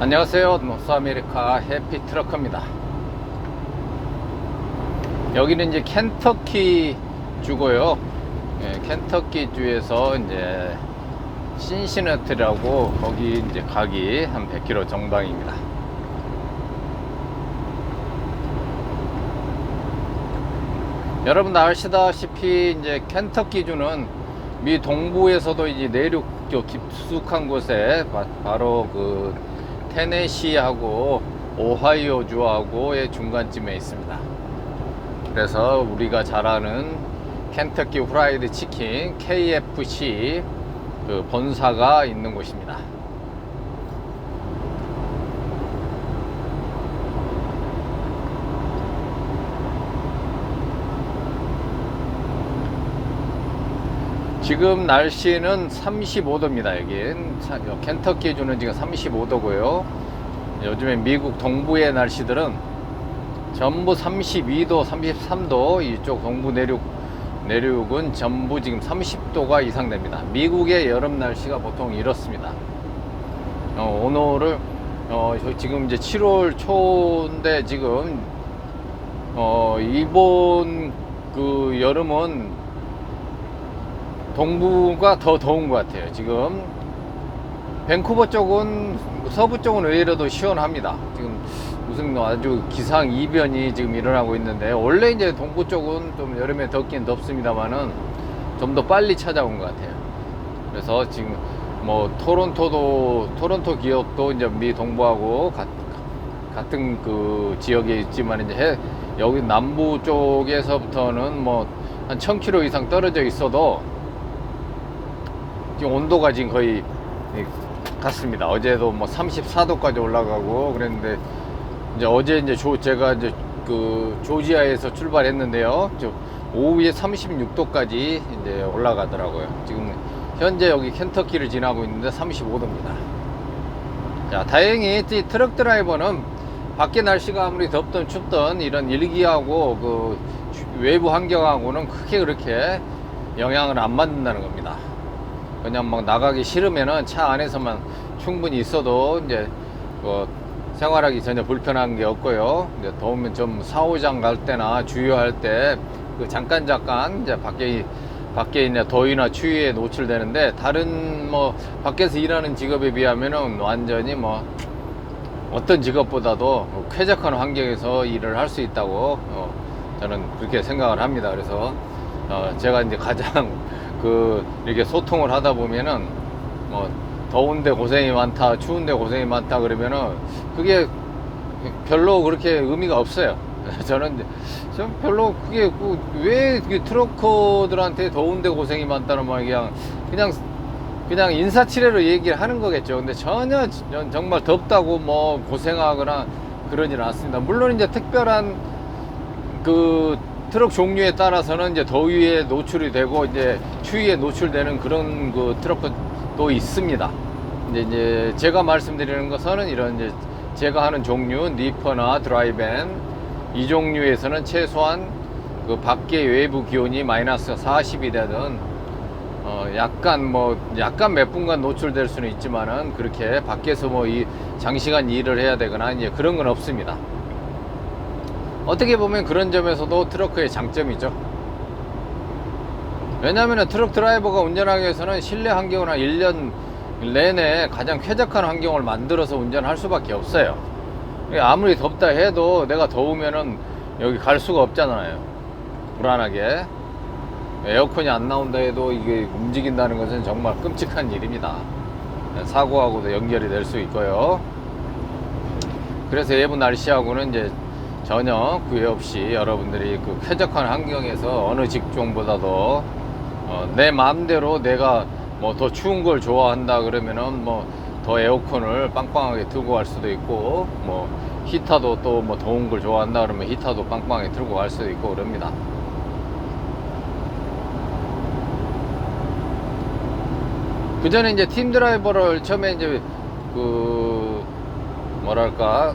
안녕하세요. 노스아메리카 해피트럭커입니다. 여기는 이제 켄터키 주고요. 켄터키 주에서 이제 신시내티라고 거기 이제 가기 한 100km 정방입니다. 여러분 아시다시피 이제 켄터키 주는 미 동부에서도 이제 내륙 깊숙한 곳에 바로 그 테네시하고 오하이오 주하고의 중간쯤에 있습니다. 그래서 우리가 잘 아는 켄터키 프라이드 치킨 KFC 그 본사가 있는 곳입니다. 지금 날씨는 35도입니다. 여긴 켄터키 주는 지금 35도고요. 요즘에 미국 동부의 날씨들은 전부 32도, 33도, 이쪽 동부 내륙은 전부 지금 30도가 이상 됩니다. 미국의 여름 날씨가 보통 이렇습니다. 오늘을 지금 이제 7월 초인데 지금 이번 그 여름은 동부가 더 더운 것 같아요. 지금 밴쿠버 쪽은 서부 쪽은 의외로 더 시원합니다. 지금 무슨 아주 기상이변이 지금 일어나고 있는데, 원래 이제 동부 쪽은 좀 여름에 덥긴 덥습니다만은 좀 더 빨리 찾아온 것 같아요. 그래서 지금 뭐 토론토 기업도 이제 미 동부하고 같은 그 지역에 있지만 이제 여기 남부 쪽에서부터는 뭐 한 1000km 이상 떨어져 있어도 지금 온도가 지금 거의 같습니다. 어제도 뭐 34도까지 올라가고 그랬는데, 이제 어제 이제 제가 이제 그 조지아에서 출발했는데요. 오후에 36도까지 이제 올라가더라고요. 지금 현재 여기 켄터키를 지나고 있는데 35도입니다. 자, 다행히 트럭 드라이버는 밖에 날씨가 아무리 덥든 춥든 이런 일기하고 그 외부 환경하고는 크게 그렇게 영향을 안 받는다는 겁니다. 그냥 막 나가기 싫으면은 차 안에서만 충분히 있어도 이제 뭐 생활하기 전혀 불편한 게 없고요. 이제 더우면 좀 사오장 갈 때나 주유할 때 그 잠깐 이제 밖에 있는 더위나 추위에 노출되는데, 다른 뭐 밖에서 일하는 직업에 비하면은 완전히 뭐 어떤 직업보다도 쾌적한 환경에서 일을 할 수 있다고 저는 그렇게 생각을 합니다. 그래서 제가 이제 가장 이렇게 소통을 하다 보면은 뭐 더운데 고생이 많다, 추운데 고생이 많다 그러면은 그게 별로 그렇게 의미가 없어요. 저는 별로 그게 왜 트럭커들한테 더운데 고생이 많다는 말 그냥 인사치레로 얘기를 하는 거겠죠. 근데 전혀 정말 덥다고 뭐 고생하거나 그러지는 않습니다. 물론 이제 특별한 그 트럭 종류에 따라서는 이제 더위에 노출이 되고 이제 추위에 노출되는 그런 그 트럭도 있습니다. 이제 제가 말씀드리는 것은 이런 이제 제가 하는 종류 니퍼나 드라이밴 이 종류에서는 최소한 그 밖에 외부 기온이 마이너스 40이 되든 약간 몇 분간 노출될 수는 있지만은 그렇게 밖에서 뭐 장시간 일을 해야 되거나 이제 그런 건 없습니다. 어떻게 보면 그런 점에서도 트럭의 장점이죠. 왜냐하면 트럭 드라이버가 운전하기 위해서는 실내 환경을 1년 내내 가장 쾌적한 환경을 만들어서 운전할 수밖에 없어요. 아무리 덥다 해도 내가 더우면은 여기 갈 수가 없잖아요. 불안하게. 에어컨이 안 나온다 해도 이게 움직인다는 것은 정말 끔찍한 일입니다. 사고하고도 연결이 될 수 있고요. 그래서 외부 날씨하고는 이제 전혀 구애 없이 여러분들이 그 쾌적한 환경에서 어느 직종보다도 내 마음대로 내가 뭐 더 추운 걸 좋아한다 그러면은 뭐 더 에어컨을 빵빵하게 틀고 갈 수도 있고, 뭐 히터도 또 뭐 더운 걸 좋아한다 그러면 히터도 빵빵하게 틀고 갈 수도 있고 그럽니다. 그 전에 이제 팀 드라이버를 처음에 이제 그 뭐랄까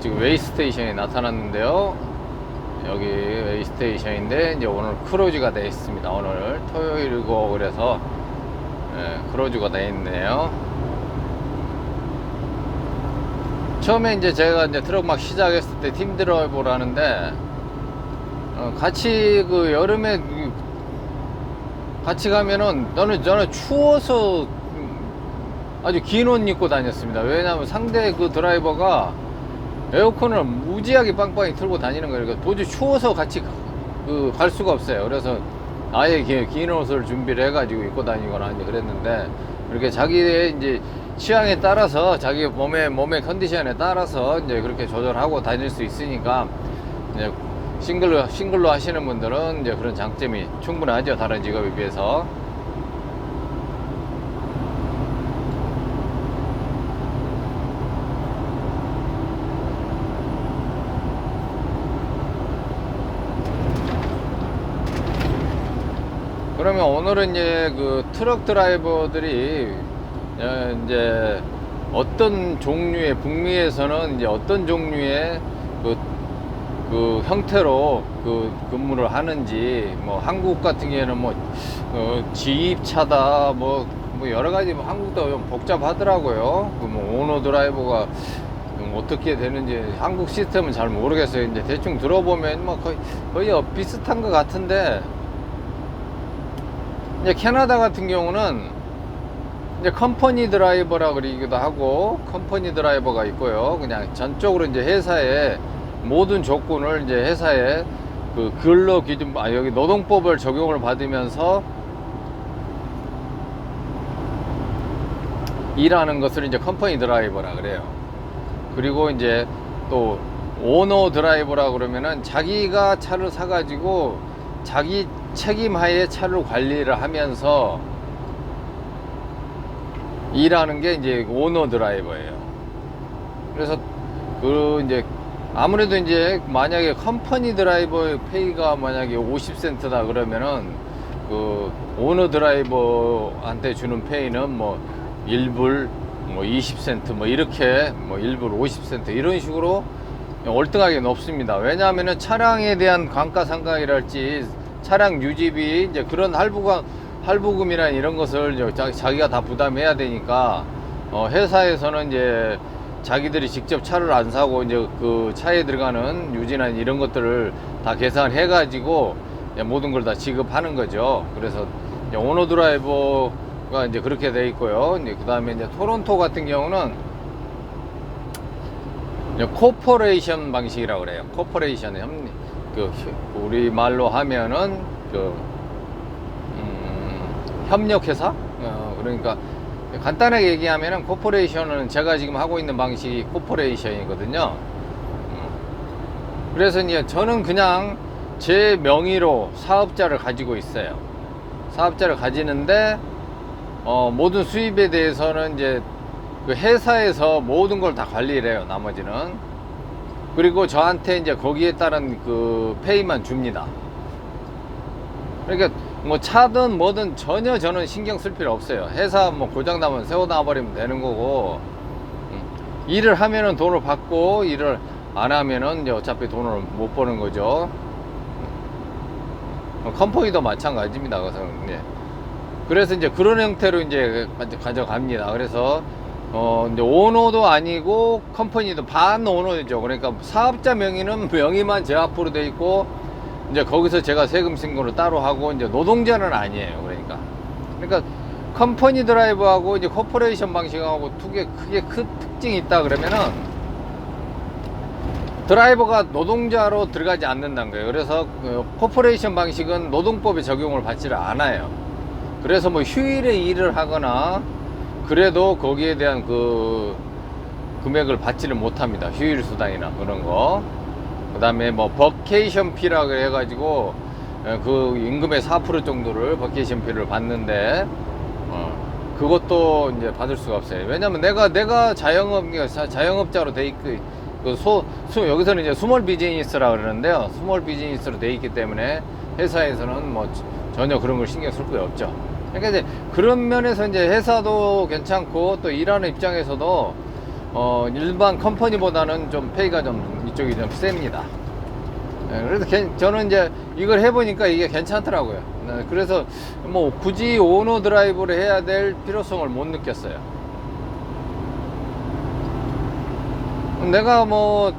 지금 웨이스테이션에 나타났는데요. 여기 웨이스테이션인데 이제 오늘 크루즈가 되어 있습니다. 오늘 토요일이고 그래서 크루즈가 되어 있네요. 처음에 이제 제가 이제 트럭 막 시작했을 때 팀 드라이버를 하는데, 같이 그 여름에 같이 가면은 저는 추워서 아주 긴 옷 입고 다녔습니다. 왜냐하면 상대 그 드라이버가 에어컨을 무지하게 빵빵히 틀고 다니는 거예요. 그러니까 도저히 추워서 같이 갈 수가 없어요. 그래서 아예 긴 옷을 준비를 해가지고 입고 다니거나 이제 그랬는데, 이렇게 자기의 이제 취향에 따라서 자기 몸의 컨디션에 따라서 이제 그렇게 조절하고 다닐 수 있으니까, 이제 싱글로 하시는 분들은 이제 그런 장점이 충분하죠. 다른 직업에 비해서. 그러면 오늘은 이제 그 트럭 드라이버들이 이제 어떤 종류의, 북미에서는 이제 어떤 종류의 그 형태로 근무를 하는지, 뭐 한국 같은 경우에는 뭐 지입차다 뭐 여러 가지, 뭐 한국도 좀 복잡하더라고요. 뭐 오너 드라이버가 어떻게 되는지 한국 시스템은 잘 모르겠어요. 이제 대충 들어보면 뭐 거의 비슷한 것 같은데, 이제 캐나다 같은 경우는 이제 컴퍼니 드라이버라 그러기도 하고, 컴퍼니 드라이버가 있고요. 그냥 전적으로 이제 회사의 모든 조건을 이제 회사의 그 근로기준, 여기 노동법을 적용을 받으면서 일하는 것을 이제 컴퍼니 드라이버라 그래요. 그리고 이제 또 오너 드라이버라 그러면은 자기가 차를 사가지고 자기 책임하에 차를 관리를 하면서 일하는 게 이제 오너 드라이버예요. 그래서 이제 아무래도 이제 만약에 컴퍼니 드라이버의 페이가 만약에 50센트다 그러면은 그 오너 드라이버한테 주는 페이는 뭐 1불 뭐 20센트 뭐 이렇게, 뭐 1불 50센트 이런 식으로 월등하게 높습니다. 왜냐하면은 차량에 대한 감가상각이랄지 차량 유지비, 이제 그런 할부금이나 이런 것을 자기가 다 부담해야 되니까, 회사에서는 이제 자기들이 직접 차를 안 사고 이제 그 차에 들어가는 유지나 이런 것들을 다 계산해 가지고 모든 걸 다 지급하는 거죠. 그래서 이제 오너 드라이버가 이제 그렇게 돼 있고요. 이제 그 다음에 이제 토론토 같은 경우는 코퍼레이션 방식이라고 그래요. 코퍼레이션, 우리 말로 하면은 협력회사. 그러니까 간단하게 얘기하면은 코퍼레이션은 제가 지금 하고 있는 방식이 코퍼레이션이거든요. 그래서 이제 저는 그냥 제 명의로 사업자를 가지고 있어요. 사업자를 가지는데, 모든 수입에 대해서는 이제 그 회사에서 모든 걸 다 관리를 해요. 나머지는. 그리고 저한테 이제 거기에 따른 그 페이만 줍니다. 그러니까 뭐 차든 뭐든 전혀 저는 신경 쓸 필요 없어요. 회사 뭐 고장 나면 세워 놔버리면 되는 거고, 일을 하면은 돈을 받고, 일을 안 하면은 이제 어차피 돈을 못 버는 거죠. 컴퍼니도 마찬가지입니다. 그래서 이제 그런 형태로 이제 가져갑니다. 그래서 이제 오너도 아니고 컴퍼니도 반 오너죠. 그러니까 사업자 명의만 제 앞으로 돼 있고, 이제 거기서 제가 세금 신고를 따로 하고, 이제 노동자는 아니에요. 그러니까 컴퍼니 드라이브하고 이제 코퍼레이션 방식하고 크게 큰 특징이 있다 그러면은, 드라이버가 노동자로 들어가지 않는다는 거예요. 그래서 코퍼레이션 방식은 노동법에 적용을 받지를 않아요. 그래서 뭐 휴일에 일을 하거나 그래도 거기에 대한 그 금액을 받지를 못합니다. 휴일 수당이나 그런 거. 그 다음에 뭐 버케이션 피라고 해가지고 그 임금의 4% 정도를 버케이션 피를 받는데, 그것도 이제 받을 수가 없어요. 왜냐면 내가 자영업자로 돼 있고, 여기서는 이제 스몰 비즈니스라 그러는데요. 스몰 비즈니스로 돼 있기 때문에 회사에서는 뭐 전혀 그런 걸 신경 쓸 필요 없죠. 그러니까 이제 그런 면에서 이제 회사도 괜찮고, 또 일하는 입장에서도 일반 컴퍼니보다는 좀 페이가 좀 이쪽이 좀 셉니다. 그래서 저는 이제 이걸 해보니까 이게 괜찮더라고요. 그래서 뭐 굳이 오너 드라이브를 해야 될 필요성을 못 느꼈어요. 내가 뭐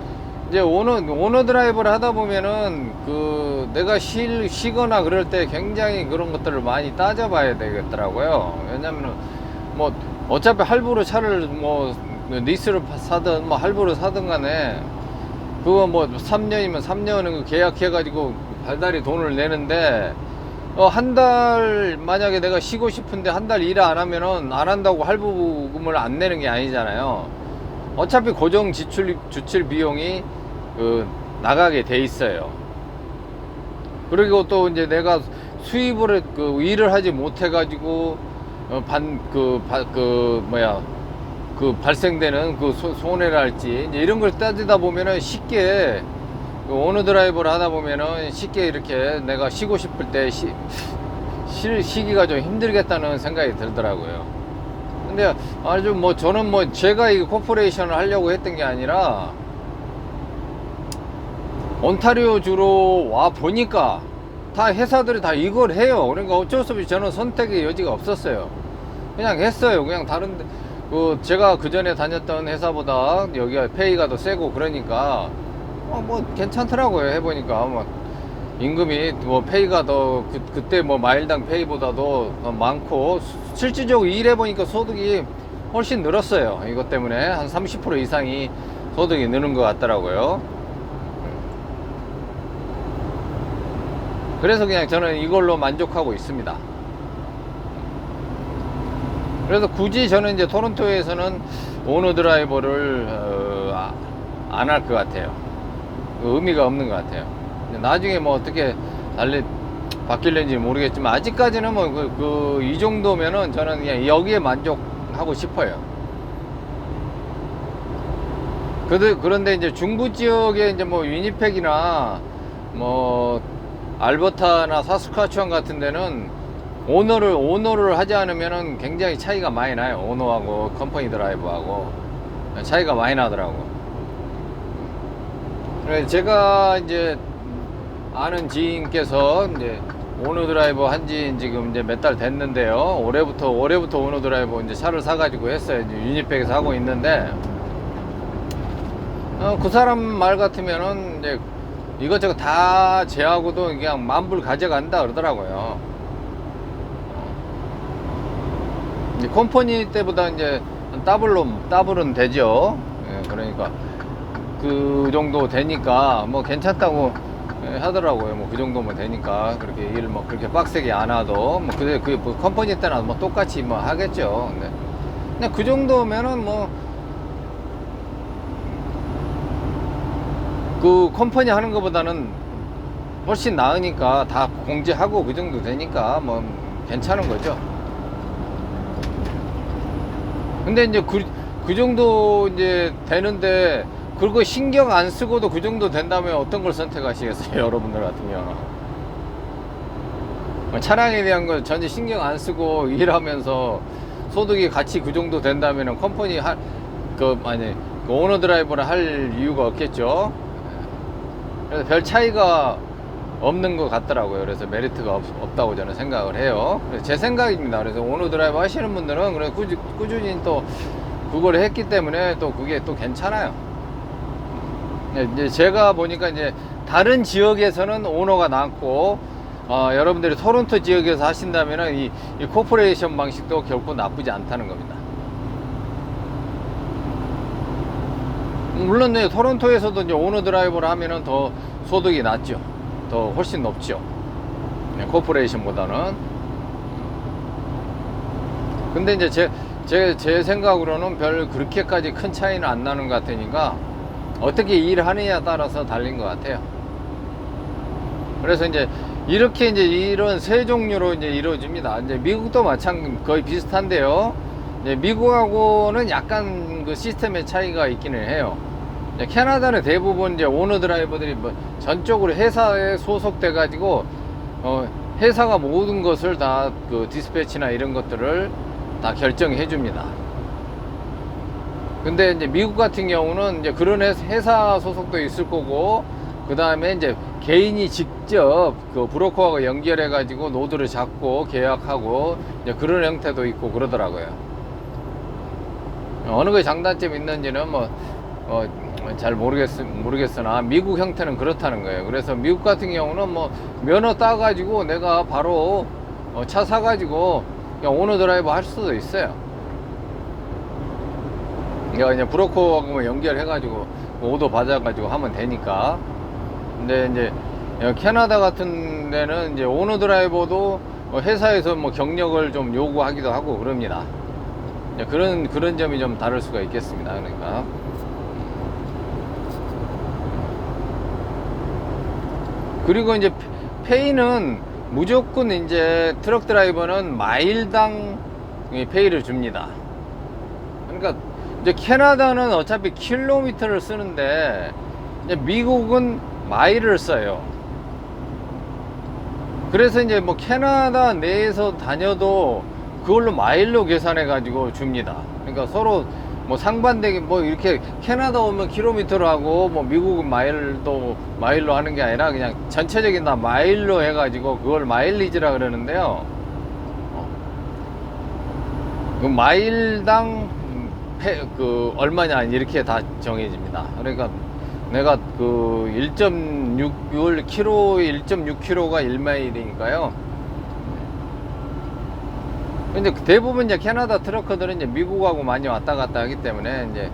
이제 오너 드라이버를 하다 보면은 내가 쉬거나 그럴 때 굉장히 그런 것들을 많이 따져봐야 되겠더라고요. 왜냐면은 뭐 어차피 할부로 차를 뭐 리스를 사든 뭐 할부로 사든 간에 그거 뭐 3년이면 3년은 계약해 가지고 발달이 돈을 내는데 한 달 만약에 내가 쉬고 싶은데 한 달 일 안 하면은 안 한다고 할부금을 안 내는 게 아니잖아요. 어차피 고정 주출 비용이 나가게 돼 있어요. 그리고 또 이제 내가 수입을 일을 하지 못해 가지고 발생되는 손해랄지 이제 이런 걸 따지다 보면은 쉽게 오너 드라이버를 하다 보면은 쉽게 이렇게 내가 쉬고 싶을 때 쉬기가 좀 힘들겠다는 생각이 들더라고요. 근데 아주 뭐 저는 뭐 제가 이 코퍼레이션을 하려고 했던 게 아니라 온타리오 주로 와 보니까 다 회사들이 다 이걸 해요. 그러니까 어쩔 수 없이 저는 선택의 여지가 없었어요. 그냥 했어요. 그냥 다른데 제가 그 전에 다녔던 회사보다 여기가 페이가 더 세고 그러니까 뭐 괜찮더라고요. 해보니까 뭐 임금이 뭐 페이가 더 그때 뭐 마일당 페이보다도 더 많고 실질적으로 일해보니까 소득이 훨씬 늘었어요. 이것 때문에 한 30% 이상이 소득이 느는 것 같더라고요. 그래서 그냥 저는 이걸로 만족하고 있습니다. 그래서 굳이 저는 이제 토론토에서는 오너 드라이버를 안 할 것 같아요. 의미가 없는 것 같아요. 나중에 뭐 어떻게 바뀔는지 모르겠지만 아직까지는 뭐 이 정도면은 저는 그냥 여기에 만족하고 싶어요. 그런데 이제 중부 지역에 이제 뭐 위니펙이나 뭐 알버타나 사스카추안 같은 데는 오너를 하지 않으면은 굉장히 차이가 많이 나요. 오너하고 컴퍼니 드라이버하고 차이가 많이 나더라고. 그래서 제가 이제 아는 지인께서 이제 오너 드라이버 한지 지금 이제 몇 달 됐는데요. 올해부터 오너 드라이버 이제 차를 사가지고 했어요. 이제 유니팩에서 하고 있는데 그 사람 말 같으면은 이제 이것저것 다 제하고도 그냥 만불 가져간다 그러더라고요. 컴퍼니 때보다 이제 더블은 되죠. 예, 그러니까 그 정도 되니까 뭐 괜찮다고 하더라고요. 뭐 그 정도면 되니까 그렇게 일을 뭐 그렇게 빡세게 안 하도 뭐 컴퍼니 때나 뭐 똑같이 뭐 하겠죠. 근데 그냥 그 정도면은 뭐 그 컴퍼니 하는 것보다는 훨씬 나으니까 다 공제하고 그 정도 되니까 뭐 괜찮은 거죠. 근데 이제 그 정도 이제 되는데 그거 신경 안 쓰고도 그 정도 된다면 어떤 걸 선택하시겠어요? 여러분들 같은 경우는 차량에 대한 걸 전혀 신경 안 쓰고 일하면서 소득이 같이 그 정도 된다면 컴퍼니 오너 드라이버를 할 이유가 없겠죠. 그래서 별 차이가 없는 것 같더라고요. 그래서 메리트가 없다고 저는 생각을 해요. 그래서 제 생각입니다. 그래서 오너 드라이버 하시는 분들은 그래 꾸준히 또 그걸 했기 때문에 또 그게 또 괜찮아요. 이제 제가 보니까 이제 다른 지역에서는 오너가 많고 여러분들이 토론토 지역에서 하신다면은 이 코퍼레이션 방식도 결코 나쁘지 않다는 겁니다. 물론 네, 토론토에서도 이제 오너 드라이버를 하면은 더 소득이 낮죠. 더 훨씬 높죠. 네, 코퍼레이션보다는. 근데 이제 제 생각으로는 별 그렇게까지 큰 차이는 안 나는 것 같으니까 어떻게 일하느냐에 따라서 달린 것 같아요. 그래서 이제 이렇게 이제 이런 세 종류로 이제 이루어집니다. 이제 미국도 거의 비슷한데요. 이제 미국하고는 약간 그 시스템의 차이가 있기는 해요. 캐나다는 대부분 이제 오너 드라이버들이 뭐 전적으로 회사에 소속돼 가지고 회사가 모든 것을 다 그 디스패치나 이런 것들을 다 결정해 줍니다. 근데 이제 미국 같은 경우는 이제 그런 회사 소속도 있을 거고 그 다음에 이제 개인이 직접 그 브로커하고 연결해 가지고 노드를 잡고 계약하고 이제 그런 형태도 있고 그러더라고요. 어느 게 장단점이 있는지는 잘 모르겠으나 미국 형태는 그렇다는 거예요. 그래서 미국 같은 경우는 뭐 면허 따가지고 내가 바로 차 사가지고 그냥 오너 드라이버 할 수도 있어요. 내가 그냥 브로커하고 연결해가지고 오더 받아가지고 하면 되니까. 근데 이제 캐나다 같은 데는 이제 오너 드라이버도 회사에서 뭐 경력을 좀 요구하기도 하고 그럽니다. 그런 점이 좀 다를 수가 있겠습니다. 그러니까. 그리고 이제 페이는 무조건 이제 트럭 드라이버는 마일당 페이를 줍니다. 그러니까 이제 캐나다는 어차피 킬로미터를 쓰는데 이제 미국은 마일을 써요. 그래서 이제 뭐 캐나다 내에서 다녀도 그걸로 마일로 계산해 가지고 줍니다. 그러니까 서로 뭐 상반되게 뭐 이렇게 캐나다 오면 킬로미터로 하고 뭐 미국은 마일로 하는 게 아니라 그냥 전체적인 다 마일로 해 가지고 그걸 마일리지라 그러는데요. 그 마일당 얼마냐 이렇게 다 정해집니다. 그러니까 내가 그 1.6km 1.6km가 1마일이니까요. 근데 대부분 이제 캐나다 트러커들은 이제 미국하고 많이 왔다 갔다 하기 때문에 이제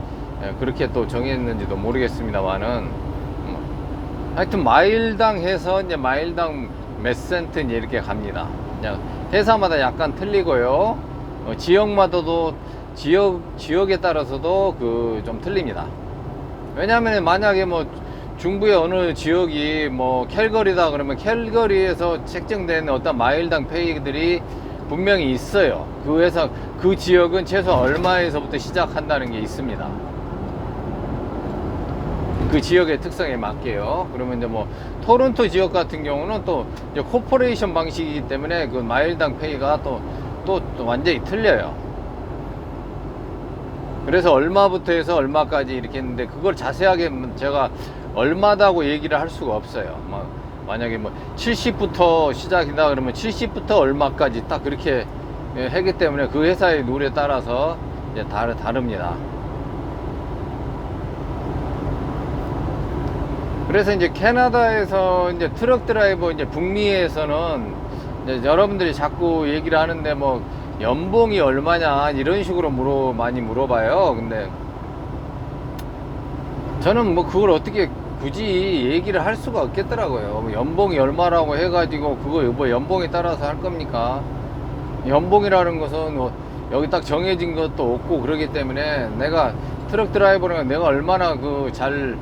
그렇게 또 정했는지도 모르겠습니다만은 하여튼 마일당 해서 이제 마일당 몇 센트 이렇게 갑니다. 그냥 회사마다 약간 틀리고요. 지역에 따라서도 좀 틀립니다. 왜냐하면 만약에 뭐 중부의 어느 지역이 뭐 캘거리다 그러면 캘거리에서 책정된 어떤 마일당 페이들이 분명히 있어요. 그 지역은 최소 얼마에서부터 시작한다는 게 있습니다. 그 지역의 특성에 맞게요. 그러면 이제 뭐 토론토 지역 같은 경우는 또 이제 코퍼레이션 방식이기 때문에 그 마일당 페이가 또 완전히 틀려요. 그래서 얼마부터 해서 얼마까지 이렇게 했는데 그걸 자세하게 제가 얼마다고 얘기를 할 수가 없어요. 만약에 뭐 70부터 시작이다 그러면 70부터 얼마까지 딱 그렇게 하기 때문에 그 회사의 룰에 따라서 이제 다릅니다. 그래서 이제 캐나다에서 이제 트럭 드라이버 이제 북미에서는 이제 여러분들이 자꾸 얘기를 하는데 뭐 연봉이 얼마냐 이런 식으로 많이 물어봐요. 근데 저는 뭐 그걸 어떻게 굳이 얘기를 할 수가 없겠더라고요. 연봉이 얼마라고 해가지고 그거 뭐 연봉에 따라서 할 겁니까? 연봉이라는 것은 뭐 여기 딱 정해진 것도 없고 그러기 때문에 내가 트럭 드라이버는 내가 얼마나 잘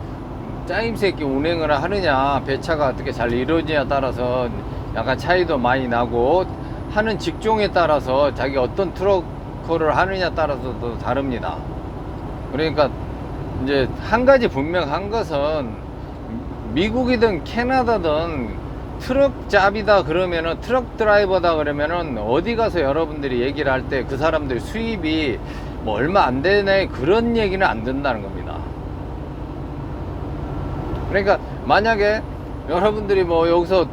짜임새 있게 운행을 하느냐, 배차가 어떻게 잘 이루어지냐에 따라서 약간 차이도 많이 나고 하는 직종에 따라서 자기 어떤 트럭커를 하느냐에 따라서도 다릅니다. 그러니까 이제 한 가지 분명한 것은 미국이든 캐나다든 트럭 잡이다 그러면은 트럭 드라이버다 그러면은 어디 가서 여러분들이 얘기를 할 때 그 사람들이 수입이 뭐 얼마 안 되네 그런 얘기는 안 된다는 겁니다. 그러니까 만약에 여러분들이 뭐 여기서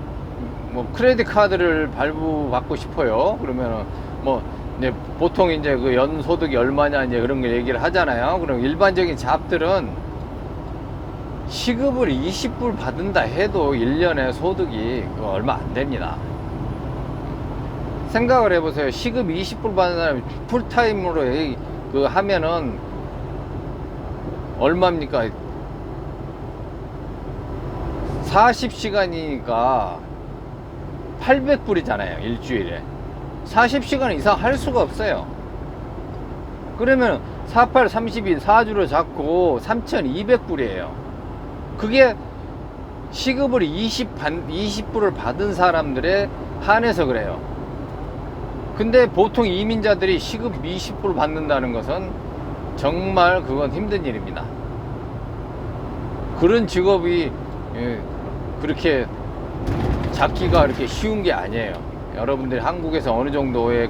뭐 크레딧 카드를 발부받고 싶어요. 그러면은 뭐 이제 보통 이제 그 연소득이 얼마냐 이제 그런 거 얘기를 하잖아요. 그럼 일반적인 잡들은 시급을 20불 받는다 해도 1년에 소득이 얼마 안 됩니다. 생각을 해보세요. 시급 20불 받는 사람이 풀타임으로 하면은 얼마입니까? 40시간이니까 800불이잖아요. 일주일에 40시간 이상 할 수가 없어요. 그러면 48, 32, 4주로 잡고 3,200불이에요. 그게 시급을 20불을 받은 사람들에 한해서 그래요. 근데 보통 이민자들이 시급 20불 받는다는 것은 정말 그건 힘든 일입니다. 그런 직업이 그렇게 잡기가 그렇게 쉬운 게 아니에요. 여러분들이 한국에서 어느 정도의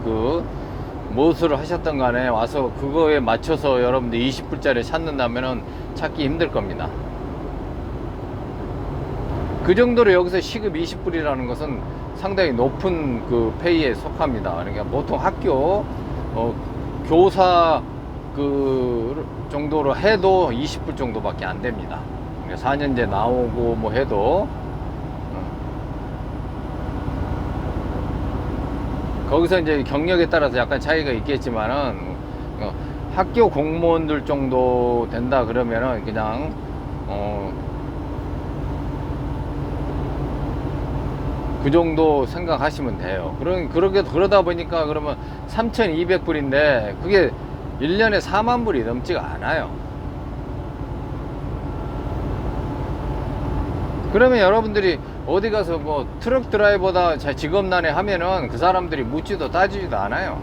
무엇을 하셨던 간에 와서 그거에 맞춰서 여러분들 20불짜리 찾는다면은 찾기 힘들 겁니다. 그 정도로 여기서 시급 20불이라는 것은 상당히 높은 페이에 속합니다. 그러니까 보통 학교 교사 그 정도로 해도 20불 정도밖에 안 됩니다. 4년제 나오고 뭐 해도 거기서 이제 경력에 따라서 약간 차이가 있겠지만은 학교 공무원들 정도 된다 그러면은 그냥 그 정도 생각하시면 돼요. 그러다 보니까 그러면 3,200불인데 그게 1년에 4만 불이 넘지가 않아요. 그러면 여러분들이 어디 가서 뭐 트럭 드라이버다 직업난에 하면은 그 사람들이 묻지도 따지지도 않아요.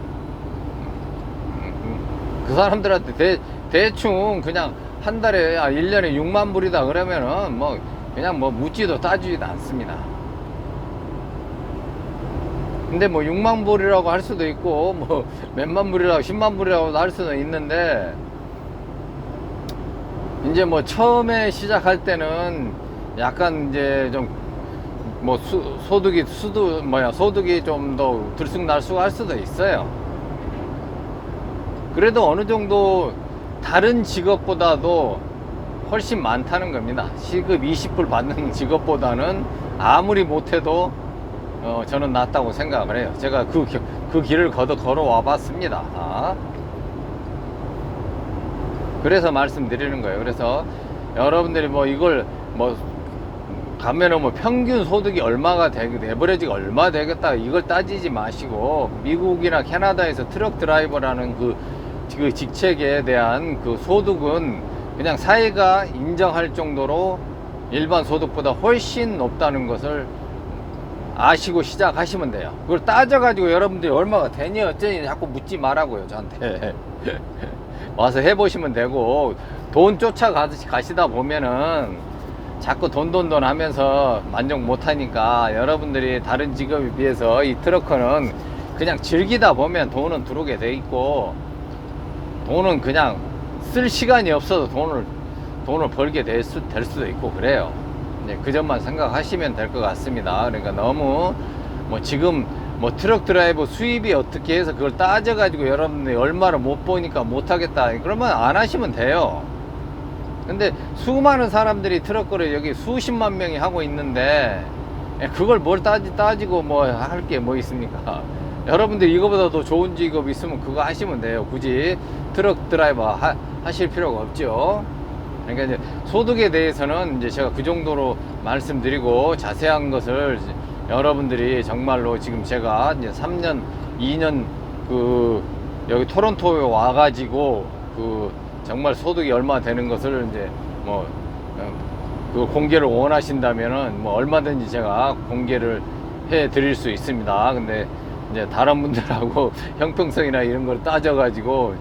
그 사람들한테 대충 그냥 한 달에 1년에 6만 불이다 그러면은 뭐 그냥 뭐 묻지도 따지지도 않습니다. 근데 뭐 6만 불이라고 할 수도 있고 뭐 몇만 불이라고 10만 불이라고 할 수도 있는데 이제 뭐 처음에 시작할 때는 약간 이제 좀 뭐 소득이 좀 더 들쑥날쑥 할 수도 있어요. 그래도 어느 정도 다른 직업보다도 훨씬 많다는 겁니다. 시급 20불 받는 직업보다는 아무리 못해도 저는 낫다고 생각을 해요. 제가 그 길을 걸어와 봤습니다. 그래서 말씀드리는 거예요. 그래서 여러분들이 뭐 이걸 뭐 가면은 뭐 평균 소득이 얼마가 되겠다, 에버리지가 얼마 되겠다 이걸 따지지 마시고 미국이나 캐나다에서 트럭 드라이버라는 그 직책에 대한 그 소득은 그냥 사회가 인정할 정도로 일반 소득보다 훨씬 높다는 것을 아시고 시작하시면 돼요. 그걸 따져가지고 여러분들이 얼마가 되니 어쩌니 자꾸 묻지 말라고요, 저한테. 와서 해보시면 되고, 돈 쫓아가시다 보면은 자꾸 돈 하면서 만족 못하니까 여러분들이 다른 직업에 비해서 이 트럭커는 그냥 즐기다 보면 돈은 들어오게 돼 있고, 돈은 그냥 쓸 시간이 없어도 돈을 벌게 될 수도 있고 그래요. 그 점만 생각하시면 될 것 같습니다. 그러니까 너무 뭐 지금 뭐 트럭 드라이버 수입이 어떻게 해서 그걸 따져가지고 여러분들이 얼마를 못 보니까 못하겠다 그러면 안 하시면 돼요. 근데 수많은 사람들이 트럭거를 여기 수십만 명이 하고 있는데 그걸 뭘 따지고 뭐 할 게 뭐 있습니까? 여러분들 이거보다 더 좋은 직업 있으면 그거 하시면 돼요. 굳이 트럭 드라이버 하실 필요가 없죠. 그러니까 이제 소득에 대해서는 이제 제가 그 정도로 말씀드리고 자세한 것을 여러분들이 정말로 지금 제가 이제 3년, 2년 그 여기 토론토에 와가지고 그 정말 소득이 얼마 되는 것을 이제 뭐 그 공개를 원하신다면은 뭐 얼마든지 제가 공개를 해 드릴 수 있습니다. 근데 이제 다른 분들하고 형평성이나 이런 걸 따져가지고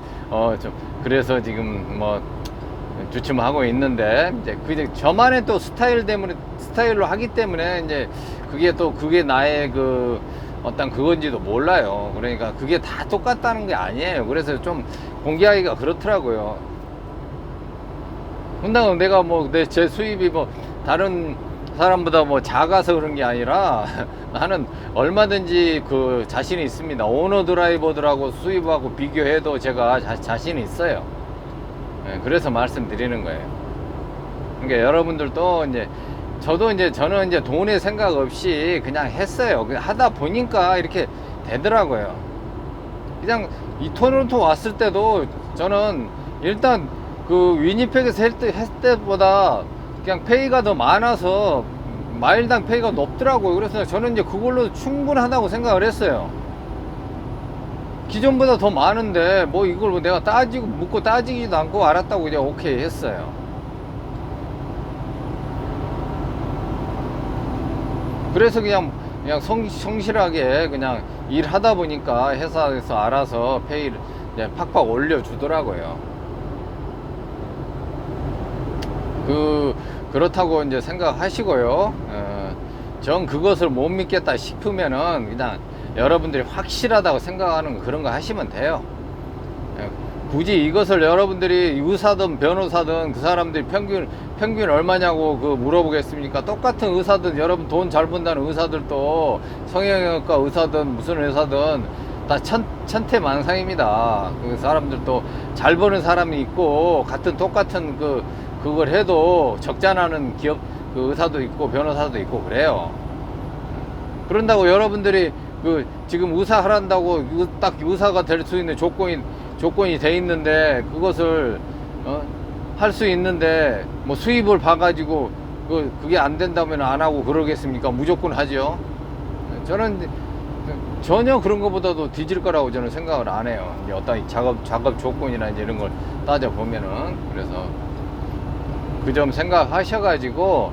좀 그래서 지금 뭐 주춤하고 있는데 이제 저만의 또 스타일로 하기 때문에 이제 그게 나의 그 어떤 그건지도 몰라요. 그러니까 그게 다 똑같다는 게 아니에요. 그래서 좀 공개하기가 그렇더라고요. 근데 내가 뭐 제 수입이 뭐 다른 사람보다 뭐 작아서 그런 게 아니라 나는 얼마든지 그 자신이 있습니다. 오너 드라이버들하고 수입하고 비교해도 제가 자신이 있어요. 그래서 말씀드리는 거예요. 그러니까 여러분들도 이제 저는 이제 돈의 생각 없이 그냥 했어요. 하다 보니까 이렇게 되더라고요. 그냥 이 토론토 왔을 때도 저는 일단 그 위니펙에서 했을 때보다 그냥 페이가 더 많아서 마일당 페이가 높더라고요. 그래서 저는 이제 그걸로 충분하다고 생각을 했어요. 기존보다 더 많은데 뭐 이걸 뭐 내가 묻고 따지지도 않고 알았다고 이제 오케이 했어요. 그래서 그냥 성실하게 그냥 일하다 보니까 회사에서 알아서 페이를 이제 팍팍 올려주더라고요. 그렇다고 이제 생각하시고요. 전 그것을 못 믿겠다 싶으면은 그냥 여러분들이 확실하다고 생각하는 그런 거 하시면 돼요. 굳이 이것을 여러분들이 의사든 변호사든 그 사람들이 평균 얼마냐고 그 물어보겠습니까? 똑같은 의사든 여러분 돈 잘 번다는 의사들도 성형외과 의사든 무슨 의사든 다 천태만상입니다. 그 사람들도 잘 버는 사람이 있고 똑같은 그걸 해도 적자나는 기업 그 의사도 있고 변호사도 있고 그래요. 그런다고 여러분들이 지금 의사 하란다고 딱 의사가 될 수 있는 조건이 돼 있는데 그것을 할 수 있는데 뭐 수입을 봐가지고 그게 안 된다면 안 하고 그러겠습니까? 무조건 하죠. 저는 전혀 그런 것보다도 뒤질 거라고 저는 생각을 안 해요. 이제 어떤 작업 조건이나 이제 이런 걸 따져 보면은. 그래서 그 점 생각하셔가지고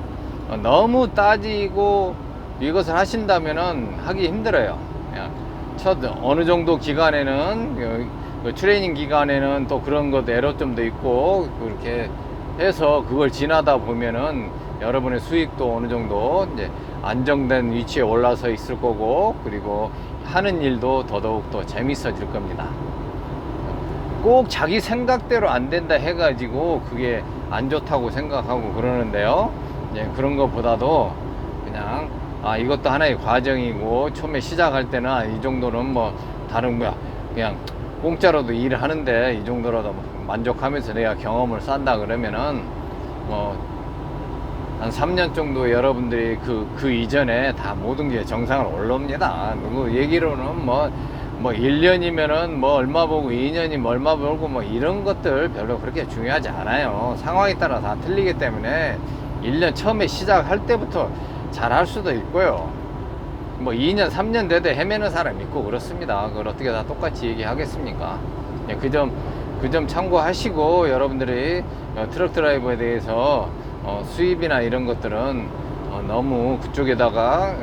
너무 따지고 이것을 하신다면은 하기 힘들어요. 그냥 어느 정도 기간에는 트레이닝 기간에는 또 그런 것도 애로점도 있고 그렇게 해서 그걸 지나다 보면은 여러분의 수익도 어느 정도 이제 안정된 위치에 올라서 있을 거고, 그리고 하는 일도 더더욱 더 재밌어질 겁니다. 꼭 자기 생각대로 안 된다 해가지고 그게 안 좋다고 생각하고 그러는데요. 이제 그런 것보다도 그냥 이것도 하나의 과정이고, 처음에 시작할 때는 이 정도는 뭐 다른 거야 그냥 공짜로도 일을 하는데 이 정도라도 만족하면서 내가 경험을 쌓는다 그러면은 뭐 한 3년 정도 여러분들이 그 이전에 다 모든 게 정상을 올라옵니다. 누구 얘기로는 뭐 1년이면은 뭐 얼마 보고 2년이면 얼마 벌고 뭐 이런 것들 별로 그렇게 중요하지 않아요. 상황에 따라 다 틀리기 때문에 1년 처음에 시작할 때부터 잘 할 수도 있고요. 뭐 2년 3년 돼도 헤매는 사람 있고 그렇습니다. 그걸 어떻게 다 똑같이 얘기하겠습니까? 그 점 참고하시고, 여러분들이 트럭 드라이버에 대해서 수입이나 이런 것들은 너무 그쪽에다가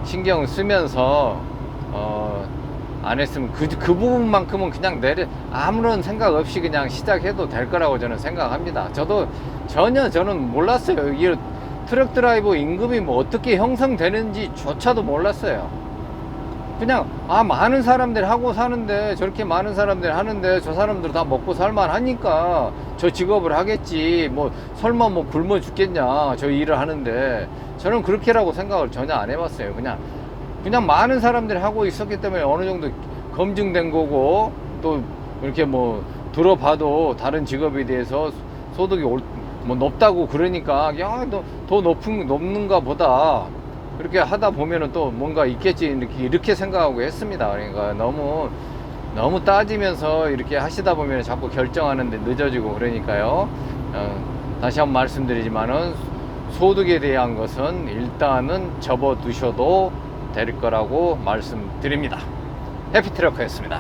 신경을 쓰면서 안 했으면 그 부분만큼은 그냥 아무런 생각 없이 그냥 시작해도 될 거라고 저는 생각합니다. 저는 몰랐어요. 이 트럭 드라이버 임금이 뭐 어떻게 형성되는지 조차도 몰랐어요. 그냥 많은 사람들이 하고 사는데, 저렇게 많은 사람들이 하는데 저 사람들 다 먹고 살만 하니까 저 직업을 하겠지, 뭐 설마 뭐 굶어 죽겠냐 저 일을 하는데, 저는 그렇게라고 생각을 전혀 안 해봤어요. 그냥 많은 사람들이 하고 있었기 때문에 어느 정도 검증된 거고, 또 이렇게 뭐 들어봐도 다른 직업에 대해서 소득이 뭐 높다고 그러니까 더 높는가 보다 그렇게 하다 보면은 또 뭔가 있겠지 이렇게 생각하고 했습니다. 그러니까 너무 따지면서 이렇게 하시다 보면 자꾸 결정하는데 늦어지고 그러니까요. 다시 한번 말씀드리지만은 소득에 대한 것은 일단은 접어두셔도 될 거라고 말씀드립니다. 해피트럭커였습니다.